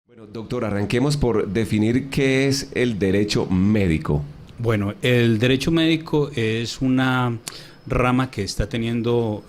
Bueno, doctor, arranquemos por definir qué es el derecho médico. Bueno, el derecho médico es una rama que está teniendo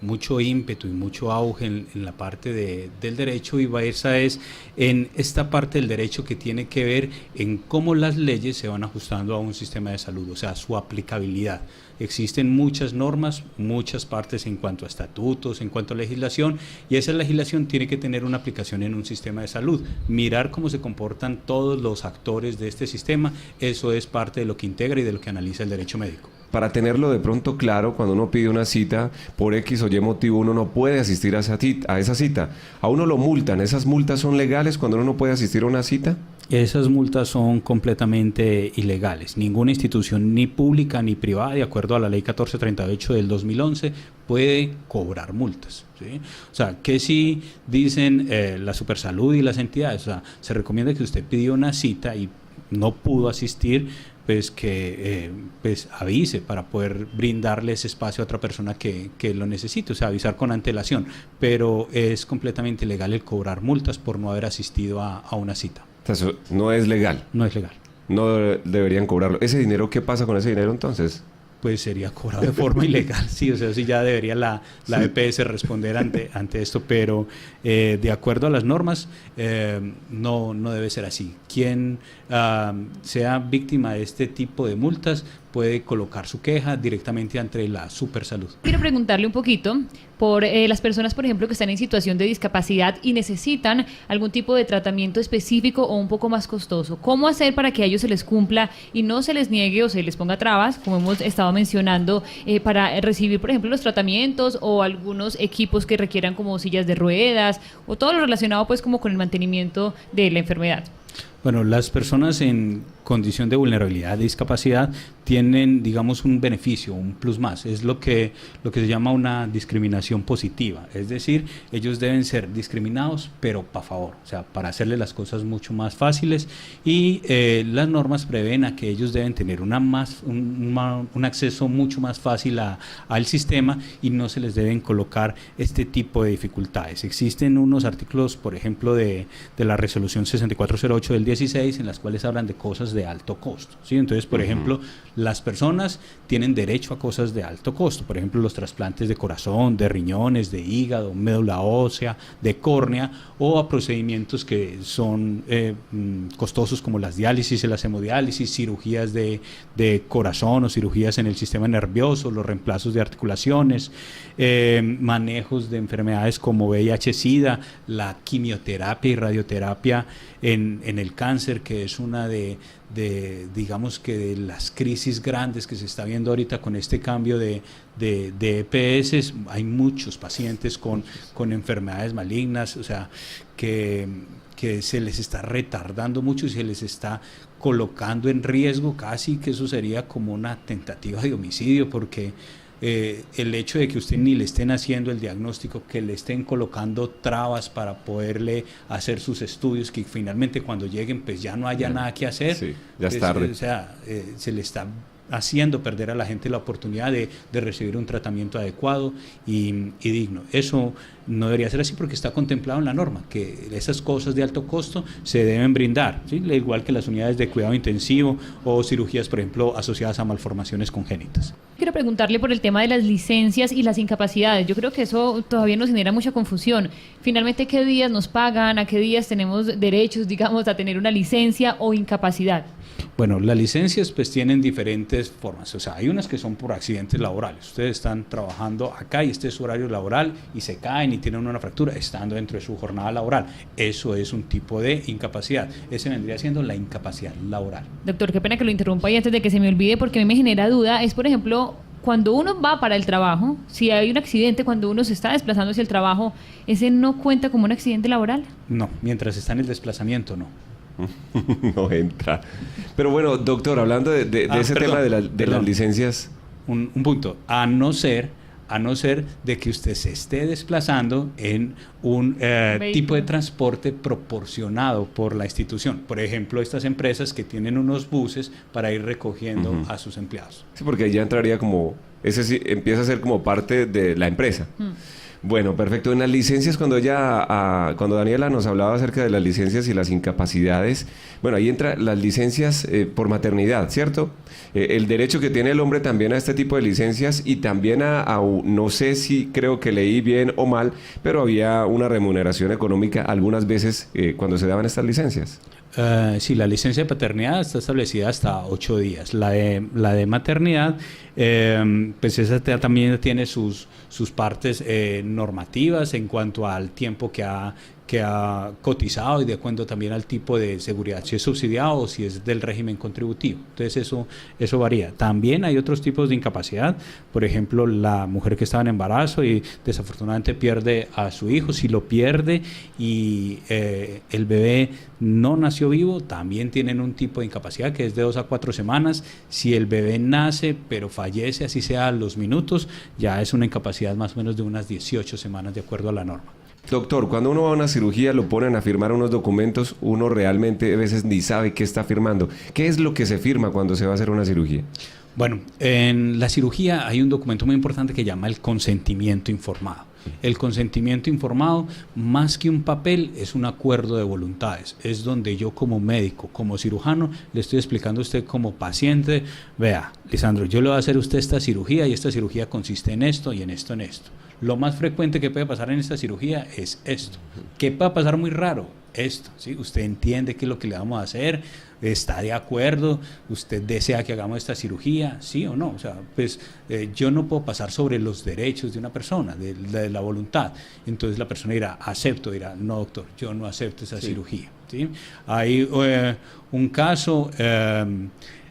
mucho ímpetu y mucho auge en la parte del derecho, y esa es en esta parte del derecho que tiene que ver en cómo las leyes se van ajustando a un sistema de salud, o sea, su aplicabilidad. Existen muchas normas, muchas partes en cuanto a estatutos, en cuanto a legislación, y esa legislación tiene que tener una aplicación en un sistema de salud. Mirar cómo se comportan todos los actores de este sistema, eso es parte de lo que integra y de lo que analiza el derecho médico. Para tenerlo de pronto claro, cuando uno pide una cita, por X o Y motivo uno no puede asistir a esa cita. A uno lo multan. ¿Esas multas son legales cuando uno no puede asistir a una cita? Esas multas son completamente ilegales. Ninguna institución, ni pública ni privada, de acuerdo a la ley 1438 del 2011, puede cobrar multas, ¿sí? O sea, que si dicen la Supersalud y las entidades, o sea, se recomienda que usted pidió una cita y no pudo asistir, pues que pues avise para poder brindarle ese espacio a otra persona que lo necesite, o sea, avisar con antelación, pero es completamente ilegal el cobrar multas por no haber asistido a una cita. O sea, eso no es legal. No es legal. No deberían cobrarlo. ¿Ese dinero qué pasa con ese dinero entonces? Pues sería cobrado de forma ilegal, sí, o sea, sí ya debería la EPS responder ante esto, pero de acuerdo a las normas no debe ser así. Quien sea víctima de este tipo de multas puede colocar su queja directamente ante la Supersalud. Quiero preguntarle un poquito por las personas, por ejemplo, que están en situación de discapacidad y necesitan algún tipo de tratamiento específico o un poco más costoso. ¿Cómo hacer para que a ellos se les cumpla y no se les niegue o se les ponga trabas, como hemos estado mencionando, para recibir, por ejemplo, los tratamientos o algunos equipos que requieran como sillas de ruedas o todo lo relacionado pues como con el mantenimiento de la enfermedad? Bueno, las personas en condición de vulnerabilidad, de discapacidad, tienen, digamos, un beneficio, un plus más. Es lo que se llama una discriminación positiva. Es decir, ellos deben ser discriminados, pero para favor, o sea, para hacerle las cosas mucho más fáciles. Y las normas prevén a que ellos deben tener un acceso mucho más fácil al sistema y no se les deben colocar este tipo de dificultades. Existen unos artículos, por ejemplo, de la resolución 6408 del 16, en las cuales hablan de cosas de alto costo, ¿sí? Entonces, por ejemplo, las personas tienen derecho a cosas de alto costo, por ejemplo, los trasplantes de corazón, de riñones, de hígado, médula ósea, de córnea, o a procedimientos que son costosos como las diálisis y las hemodiálisis, cirugías de corazón o cirugías en el sistema nervioso, los reemplazos de articulaciones, manejos de enfermedades como VIH-Sida, la quimioterapia y radioterapia en el cáncer, que es una digamos que de las crisis grandes que se está viendo ahorita con este cambio de EPS. Hay muchos pacientes con enfermedades malignas, o sea, que se les está retardando mucho y se les está colocando en riesgo, casi que eso sería como una tentativa de homicidio, porque el hecho de que usted ni le estén haciendo el diagnóstico, que le estén colocando trabas para poderle hacer sus estudios, que finalmente cuando lleguen pues ya no haya nada que hacer, sí, ya es tarde. O sea, se le está haciendo perder a la gente la oportunidad de recibir un tratamiento adecuado y digno. Eso no debería ser así porque está contemplado en la norma, que esas cosas de alto costo se deben brindar, ¿sí? Igual que las unidades de cuidado intensivo o cirugías, por ejemplo, asociadas a malformaciones congénitas. Quiero preguntarle por el tema de las licencias y las incapacidades. Yo creo que eso todavía nos genera mucha confusión. Finalmente, ¿qué días nos pagan? ¿A qué días tenemos derechos, digamos, a tener una licencia o incapacidad? Bueno, las licencias pues tienen diferentes formas, o sea, hay unas que son por accidentes laborales. Ustedes están trabajando acá y este es su horario laboral y se caen y tienen una fractura estando dentro de su jornada laboral. Eso es un tipo de incapacidad. Ese vendría siendo la incapacidad laboral. Doctor, qué pena que lo interrumpa y antes de que se me olvide, porque a mí me genera duda, es por ejemplo, cuando uno va para el trabajo, si hay un accidente, cuando uno se está desplazando hacia el trabajo, ¿ese no cuenta como un accidente laboral? No, mientras está en el desplazamiento, no. No entra. Pero bueno, doctor, hablando de ese tema de las licencias. Un punto, a no ser de que usted se esté desplazando en un tipo de transporte proporcionado por la institución. Por ejemplo, estas empresas que tienen unos buses para ir recogiendo a sus empleados. Sí, porque ahí ya entraría como, ese sí empieza a ser como parte de la empresa. Bueno, perfecto. En las licencias, cuando Daniela nos hablaba acerca de las licencias y las incapacidades, bueno, ahí entra las licencias por maternidad, ¿cierto? El derecho que tiene el hombre también a este tipo de licencias y también no sé si creo que leí bien o mal, pero había una remuneración económica algunas veces cuando se daban estas licencias. Sí, la licencia de paternidad está establecida hasta 8 días. La de maternidad, pues esa también tiene sus partes normativas en cuanto al tiempo que ha cotizado y de acuerdo también al tipo de seguridad, si es subsidiado o si es del régimen contributivo. Entonces eso varía. También hay otros tipos de incapacidad, por ejemplo, la mujer que estaba en embarazo y desafortunadamente pierde a su hijo, si lo pierde y el bebé no nació vivo, también tienen un tipo de incapacidad que es de 2 a 4 semanas. Si el bebé nace pero fallece, así sea a los minutos, ya es una incapacidad más o menos de unas 18 semanas de acuerdo a la norma. Doctor, cuando uno va a una cirugía lo ponen a firmar unos documentos, uno realmente a veces ni sabe qué está firmando. ¿Qué es lo que se firma cuando se va a hacer una cirugía? Bueno, en la cirugía hay un documento muy importante que llama el consentimiento informado. El consentimiento informado, más que un papel, es un acuerdo de voluntades. Es donde yo como médico, como cirujano, le estoy explicando a usted como paciente, vea, Lisandro, yo le voy a hacer a usted esta cirugía y esta cirugía consiste en esto y en esto, en esto. Lo más frecuente que puede pasar en esta cirugía es esto. ¿Qué puede pasar muy raro? Esto, ¿sí? Usted entiende qué es lo que le vamos a hacer, está de acuerdo, usted desea que hagamos esta cirugía, sí o no. O sea, pues yo no puedo pasar sobre los derechos de una persona, de la voluntad. Entonces la persona dirá, acepto, dirá, no doctor, yo no acepto esa cirugía, ¿sí? Hay un caso,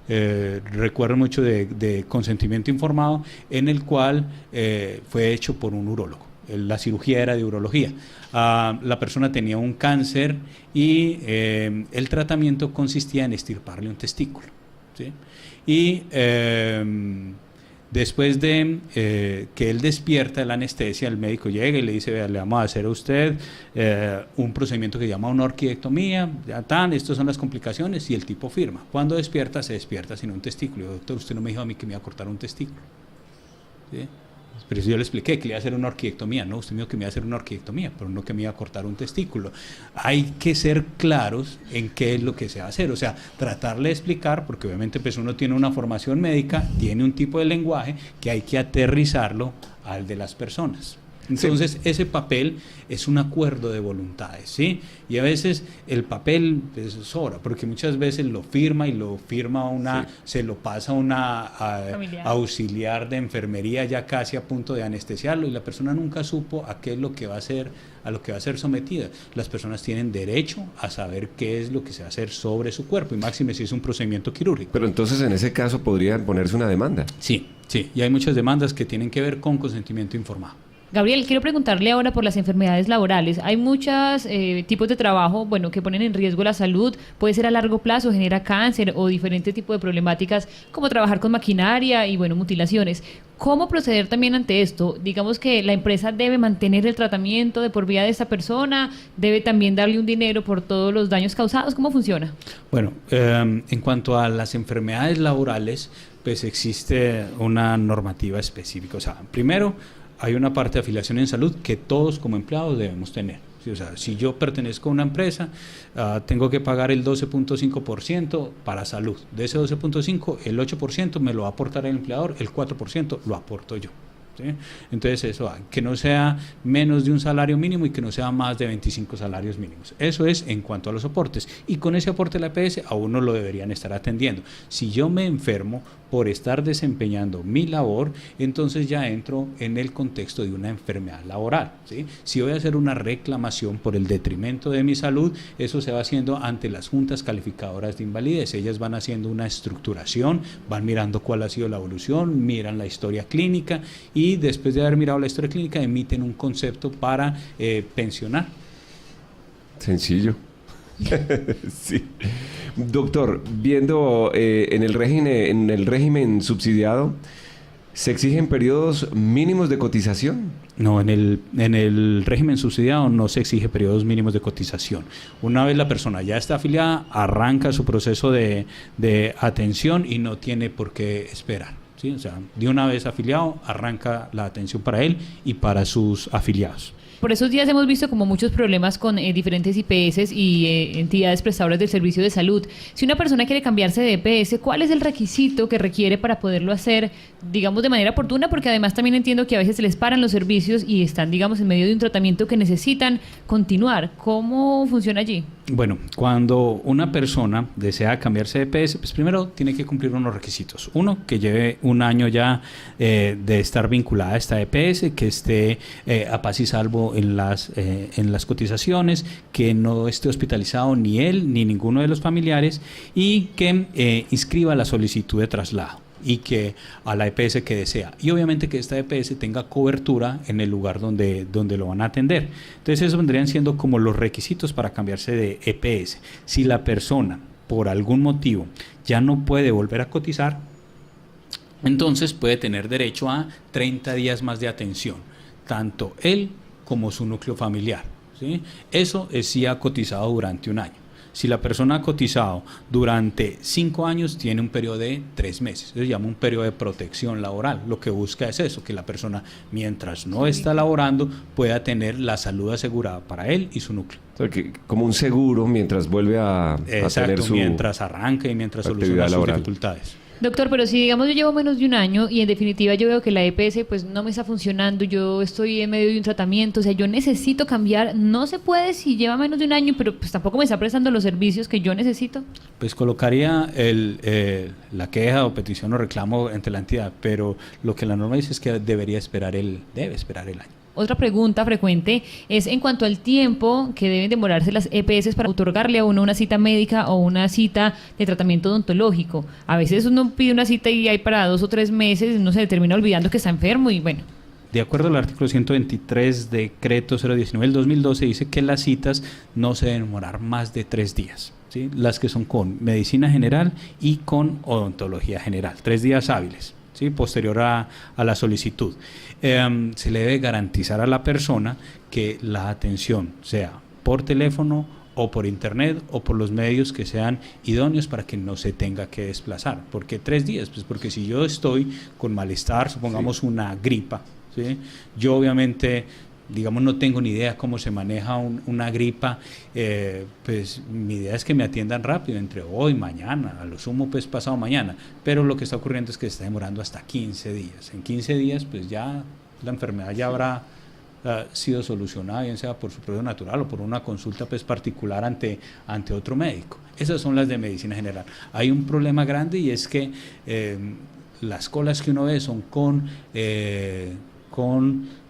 recuerdo mucho de consentimiento informado, en el cual fue hecho por un urólogo. La cirugía era de urología. La persona tenía un cáncer y el tratamiento consistía en extirparle un testículo, ¿sí? Y después de que él despierta de la anestesia, el médico llega y le dice, vea, le vamos a hacer a usted un procedimiento que se llama una orquidectomía, ya tan, estas son las complicaciones, y el tipo firma. Cuando despierta, se despierta sin un testículo. Yo, doctor, usted no me dijo a mí que me iba a cortar un testículo, ¿sí? Pero si yo le expliqué que le iba a hacer una orquidectomía, no, usted me dijo que me iba a hacer una orquidectomía, pero no que me iba a cortar un testículo. Hay que ser claros en qué es lo que se va a hacer, o sea, tratarle de explicar, porque obviamente pues uno tiene una formación médica, tiene un tipo de lenguaje que hay que aterrizarlo al de las personas. Entonces, sí, ese papel es un acuerdo de voluntades, ¿sí? Y a veces el papel pues, sobra, porque muchas veces lo firma una, sí, se lo pasa a una auxiliar de enfermería ya casi a punto de anestesiarlo y la persona nunca supo a qué es lo que va a hacer, a lo que va a ser sometida. Las personas tienen derecho a saber qué es lo que se va a hacer sobre su cuerpo, y máxime si es un procedimiento quirúrgico. Pero entonces en ese caso podría ponerse una demanda. Sí, sí, y hay muchas demandas que tienen que ver con consentimiento informado. Gabriel, quiero preguntarle ahora por las enfermedades laborales. Hay muchos tipos de trabajo, bueno, que ponen en riesgo la salud. Puede ser a largo plazo, genera cáncer o diferente tipo de problemáticas como trabajar con maquinaria y, bueno, mutilaciones. ¿Cómo proceder también ante esto? Digamos que la empresa debe mantener el tratamiento de por vida de esta persona, debe también darle un dinero por todos los daños causados. ¿Cómo funciona? Bueno, en cuanto a las enfermedades laborales, pues existe una normativa específica. O sea, primero, hay una parte de afiliación en salud que todos como empleados debemos tener. ¿Sí? O sea, si yo pertenezco a una empresa, tengo que pagar el 12.5% para salud. De ese 12.5%, el 8% me lo va a aportar el empleador, el 4% lo aporto yo. ¿Sí? Entonces eso, que no sea menos de un salario mínimo y que no sea más de 25 salarios mínimos. Eso es en cuanto a los aportes. Y con ese aporte de la EPS a uno lo deberían estar atendiendo. Si yo me enfermo por estar desempeñando mi labor, entonces ya entro en el contexto de una enfermedad laboral, ¿sí? Si voy a hacer una reclamación por el detrimento de mi salud, eso se va haciendo ante las juntas calificadoras de invalidez. Ellas van haciendo una estructuración, van mirando cuál ha sido la evolución, miran la historia clínica y después de haber mirado la historia clínica emiten un concepto para pensionar. Sencillo. Sí. Doctor, viendo en el régimen subsidiado, ¿se exigen periodos mínimos de cotización? No, en el régimen subsidiado no se exige periodos mínimos de cotización. Una vez la persona ya está afiliada, arranca su proceso de atención y no tiene por qué esperar. ¿sí? O sea, de una vez afiliado, arranca la atención para él y para sus afiliados. Por esos días hemos visto como muchos problemas con diferentes IPS y entidades prestadoras del servicio de salud. Si una persona quiere cambiarse de EPS, ¿cuál es el requisito que requiere para poderlo hacer, digamos, de manera oportuna? Porque además también entiendo que a veces se les paran los servicios y están, digamos, en medio de un tratamiento que necesitan continuar. ¿Cómo funciona allí? Bueno, cuando una persona desea cambiarse de EPS, pues primero tiene que cumplir unos requisitos. Uno, que lleve un año ya de estar vinculada a esta EPS, que esté a paz y salvo en las cotizaciones, que no esté hospitalizado ni él ni ninguno de los familiares y que inscriba la solicitud de traslado y que a la EPS que desea, y obviamente que esta EPS tenga cobertura en el lugar donde lo van a atender. Entonces esos vendrían siendo como los requisitos para cambiarse de EPS. Si la persona por algún motivo ya no puede volver a cotizar, entonces puede tener derecho a 30 días más de atención, tanto él como su núcleo familiar, ¿sí? Eso es si ha cotizado durante un año. Si la persona ha cotizado durante 5 años, tiene un periodo de 3 meses. Eso se llama un periodo de protección laboral. Lo que busca es eso, que la persona, mientras no está laborando, pueda tener la salud asegurada para él y su núcleo. O sea, que como un seguro mientras vuelve a tener su mientras arranca y mientras soluciona sus dificultades. Doctor, pero si digamos yo llevo menos de un año y en definitiva yo veo que la EPS pues no me está funcionando, yo estoy en medio de un tratamiento, o sea, yo necesito cambiar, no se puede si lleva menos de un año, pero pues tampoco me está prestando los servicios que yo necesito. Pues colocaría la queja o petición o reclamo ante la entidad, pero lo que la norma dice es que debe esperar el año. Otra pregunta frecuente es en cuanto al tiempo que deben demorarse las EPS para otorgarle a uno una cita médica o una cita de tratamiento odontológico. A veces uno pide una cita y hay para 2 o 3 meses, uno se termina olvidando que está enfermo y bueno. De acuerdo al artículo 123, decreto 019 del 2012, dice que las citas no se deben demorar más de 3 días. ¿Sí? Las que son con medicina general y con odontología general, 3 días hábiles. ¿Sí? Posterior a la solicitud. Se le debe garantizar a la persona que la atención sea por teléfono o por internet o por los medios que sean idóneos para que no se tenga que desplazar. ¿Por qué 3 días? Pues porque si yo estoy con malestar, supongamos una gripa, ¿sí? Yo obviamente, digamos, no tengo ni idea cómo se maneja una gripa, pues mi idea es que me atiendan rápido, entre hoy, mañana, a lo sumo pues pasado mañana, pero lo que está ocurriendo es que se está demorando hasta 15 días. En 15 días pues ya la enfermedad ya habrá sido solucionada, bien sea por su proceso natural o por una consulta pues particular ante otro médico. Esas son las de medicina general. Hay un problema grande y es que las colas que uno ve son con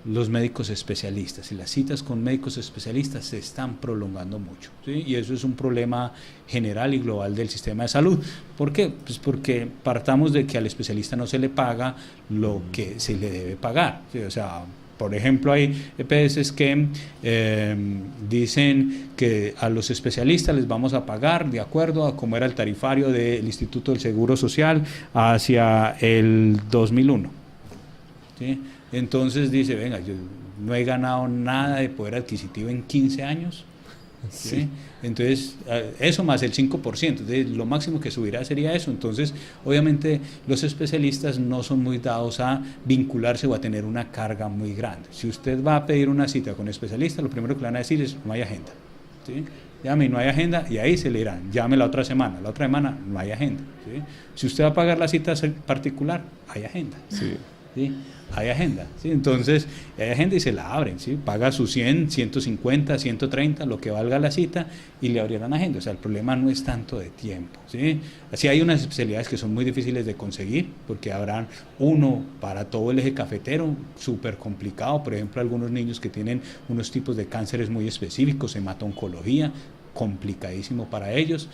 los médicos especialistas, y las citas con médicos especialistas se están prolongando mucho, ¿sí? Y eso es un problema general y global del sistema de salud. ¿Por qué? Pues porque partamos de que al especialista no se le paga lo que se le debe pagar, ¿sí? O sea, por ejemplo, hay EPS que dicen que a los especialistas les vamos a pagar de acuerdo a cómo era el tarifario del Instituto del Seguro Social hacia el 2001, ¿sí? Entonces dice, venga, yo no he ganado nada de poder adquisitivo en 15 años, ¿sí? Sí. Entonces, eso más el 5%, entonces lo máximo que subirá sería eso. Entonces, obviamente, los especialistas no son muy dados a vincularse o a tener una carga muy grande. Si usted va a pedir una cita con especialista, lo primero que le van a decir es, no hay agenda, ¿sí? Llame y no hay agenda, y ahí se le dirán, llame la otra semana no hay agenda, ¿sí? Si usted va a pagar la cita particular, hay agenda. Sí. ¿Sí? Hay agenda, ¿sí? Entonces hay agenda y se la abren, ¿sí? Paga sus 100, 150, 130, lo que valga la cita, y le abrirán agenda. O sea, el problema no es tanto de tiempo, ¿sí? Así hay unas especialidades que son muy difíciles de conseguir, porque habrán uno para todo el eje cafetero, súper complicado. Por ejemplo, algunos niños que tienen unos tipos de cánceres muy específicos, hemato-oncología, complicadísimo para ellos,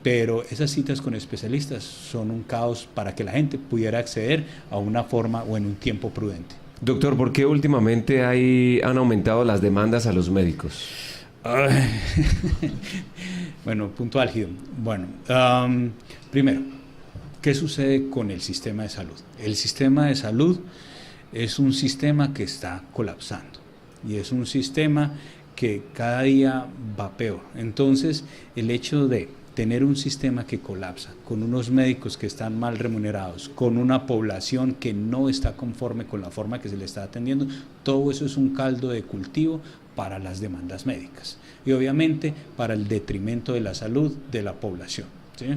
pero esas citas con especialistas son un caos para que la gente pudiera acceder a una forma o en un tiempo prudente. Doctor, ¿por qué últimamente han aumentado las demandas a los médicos? Bueno, punto álgido. Bueno, primero, ¿qué sucede con el sistema de salud? El sistema de salud es un sistema que está colapsando y es un sistema que cada día va peor. Entonces, el hecho de tener un sistema que colapsa, con unos médicos que están mal remunerados, con una población que no está conforme con la forma que se le está atendiendo, todo eso es un caldo de cultivo para las demandas médicas y obviamente para el detrimento de la salud de la población, ¿sí?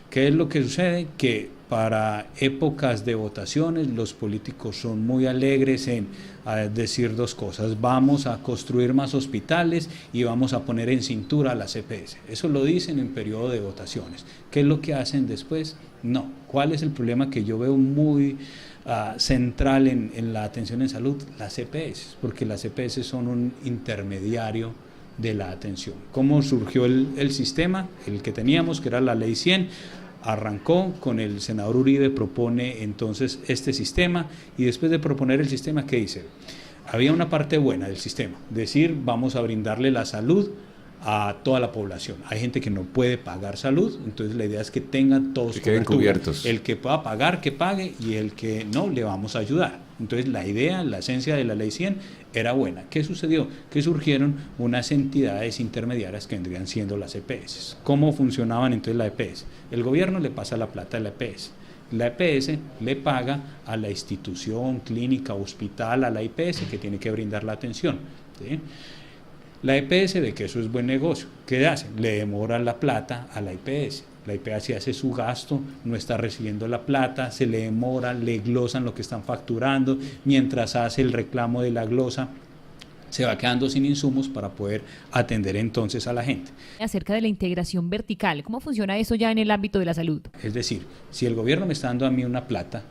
¿Qué es lo que sucede? Que para épocas de votaciones los políticos son muy alegres en decir dos cosas: vamos a construir más hospitales y vamos a poner en cintura a las EPS. Eso lo dicen en periodo de votaciones. ¿Qué es lo que hacen después? No. ¿Cuál es el problema que yo veo muy central en la atención en salud? Las EPS, porque las EPS son un intermediario de la atención. ¿Cómo surgió el sistema? El que teníamos, que era la Ley 100, arrancó con el senador Uribe, propone entonces este sistema, y después de proponer el sistema, ¿qué dice? Había una parte buena del sistema, decir, vamos a brindarle la salud a toda la población. Hay gente que no puede pagar salud, entonces la idea es que tengan todos que queden cubiertos. El que pueda pagar, que pague, y el que no, le vamos a ayudar. Entonces la idea, la esencia de la Ley 100 era buena. ¿Qué sucedió? Que surgieron unas entidades intermediarias que vendrían siendo las EPS. ¿Cómo funcionaban entonces la EPS? El gobierno le pasa la plata a la EPS. La EPS le paga a la institución, clínica, hospital, a la IPS que tiene que brindar la atención, ¿sí? La EPS ve que eso es buen negocio. ¿Qué hace? Le demora la plata a la IPS. La IPS hace su gasto, no está recibiendo la plata, se le demora, le glosan lo que están facturando, mientras hace el reclamo de la glosa, se va quedando sin insumos para poder atender entonces a la gente. Acerca de la integración vertical, ¿cómo funciona eso ya en el ámbito de la salud? Es decir, si el gobierno me está dando a mí una plata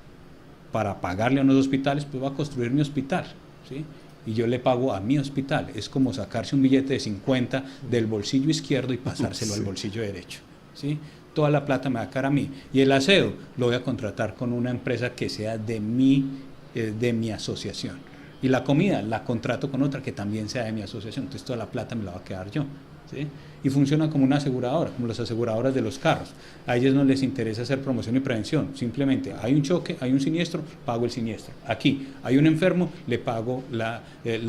para pagarle a unos hospitales, pues va a construir mi hospital, ¿sí? Y yo le pago a mi hospital. Es como sacarse un billete de 50 del bolsillo izquierdo y pasárselo al bolsillo derecho, ¿sí? Toda la plata me va a caer a mí. Y el aseo lo voy a contratar con una empresa que sea de mi asociación. Y la comida la contrato con otra que también sea de mi asociación. Entonces toda la plata me la va a quedar yo, ¿sí? Y funciona como una aseguradora, como las aseguradoras de los carros. A ellos no les interesa hacer promoción y prevención. Simplemente hay un choque, hay un siniestro, pago el siniestro. Aquí hay un enfermo, le pago la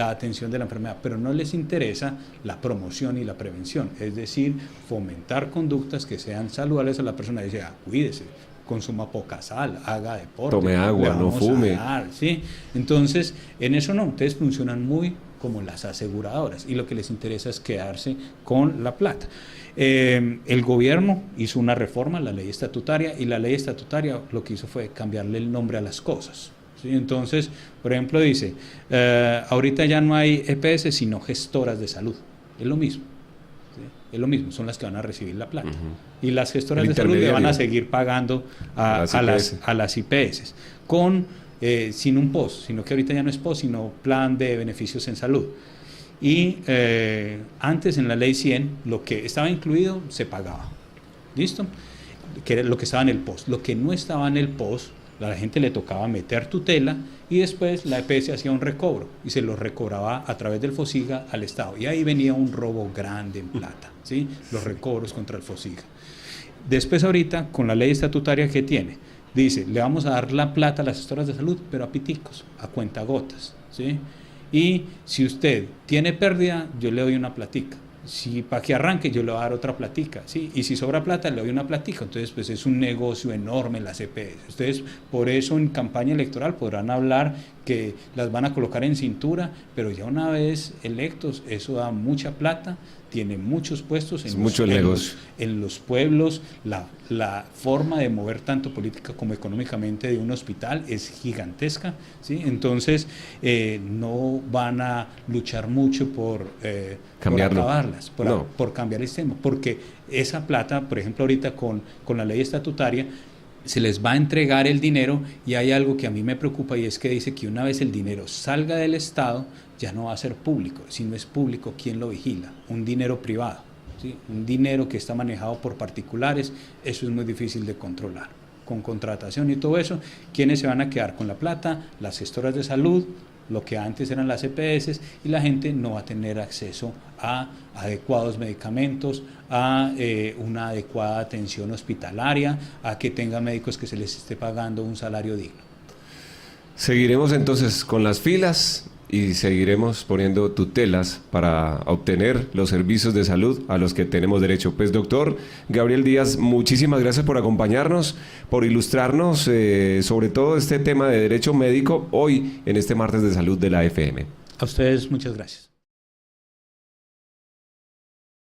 atención de la enfermedad. Pero no les interesa la promoción y la prevención. Es decir, fomentar conductas que sean saludables a la persona. Dice, cuídese, consuma poca sal, haga deporte, tome agua, no fume. ¿Sí? Entonces, en eso no, ustedes funcionan muy como las aseguradoras y lo que les interesa es quedarse con la plata. El gobierno hizo una reforma, la ley estatutaria, y la ley estatutaria lo que hizo fue cambiarle el nombre a las cosas, ¿sí? Entonces, por ejemplo, dice, ahorita ya no hay EPS sino gestoras de salud, es lo mismo. Es lo mismo, son las que van a recibir la plata. Y las gestoras de salud le van a seguir pagando a las IPS, sin un POS, sino que ahorita ya no es POS, sino Plan de Beneficios en Salud. Y antes en la Ley 100, lo que estaba incluido se pagaba. ¿Listo? Que era lo que estaba en el POS. Lo que no estaba en el POS, a la gente le tocaba meter tutela y después la EPS hacía un recobro y se lo recobraba a través del FOSIGA al Estado. Y ahí venía un robo grande en plata, ¿sí? Los recobros contra el FOSIGA. Después ahorita, con la ley estatutaria que tiene, dice, le vamos a dar la plata a las gestoras de salud, pero a piticos, a cuentagotas, ¿sí? Y si usted tiene pérdida, yo le doy una platica. Si para que arranque, yo le voy a dar otra platica, ¿sí? Y si sobra plata, le doy una platica. Entonces, pues es un negocio enorme las EPS. Ustedes, por eso en campaña electoral podrán hablar que las van a colocar en cintura, pero ya una vez electos, eso da mucha plata, tiene muchos puestos en los pueblos. La forma de mover tanto política como económicamente de un hospital es gigantesca, ¿sí? Entonces no van a luchar mucho por acabarlas, por cambiar el sistema, porque esa plata, por ejemplo ahorita con la ley estatutaria, se les va a entregar el dinero y hay algo que a mí me preocupa y es que dice que una vez el dinero salga del Estado ya no va a ser público. Si no es público, ¿quién lo vigila? Un dinero privado, ¿sí? Un dinero que está manejado por particulares, eso es muy difícil de controlar. Con contratación y todo eso, ¿quiénes se van a quedar con la plata? Las gestoras de salud, lo que antes eran las EPS, y la gente no va a tener acceso a adecuados medicamentos, a una adecuada atención hospitalaria, a que tenga médicos que se les esté pagando un salario digno. Seguiremos entonces con las filas y seguiremos poniendo tutelas para obtener los servicios de salud a los que tenemos derecho. Pues doctor Gabriel Díaz, muchísimas gracias por acompañarnos, por ilustrarnos sobre todo este tema de derecho médico hoy en este martes de salud de la FM. A ustedes muchas gracias.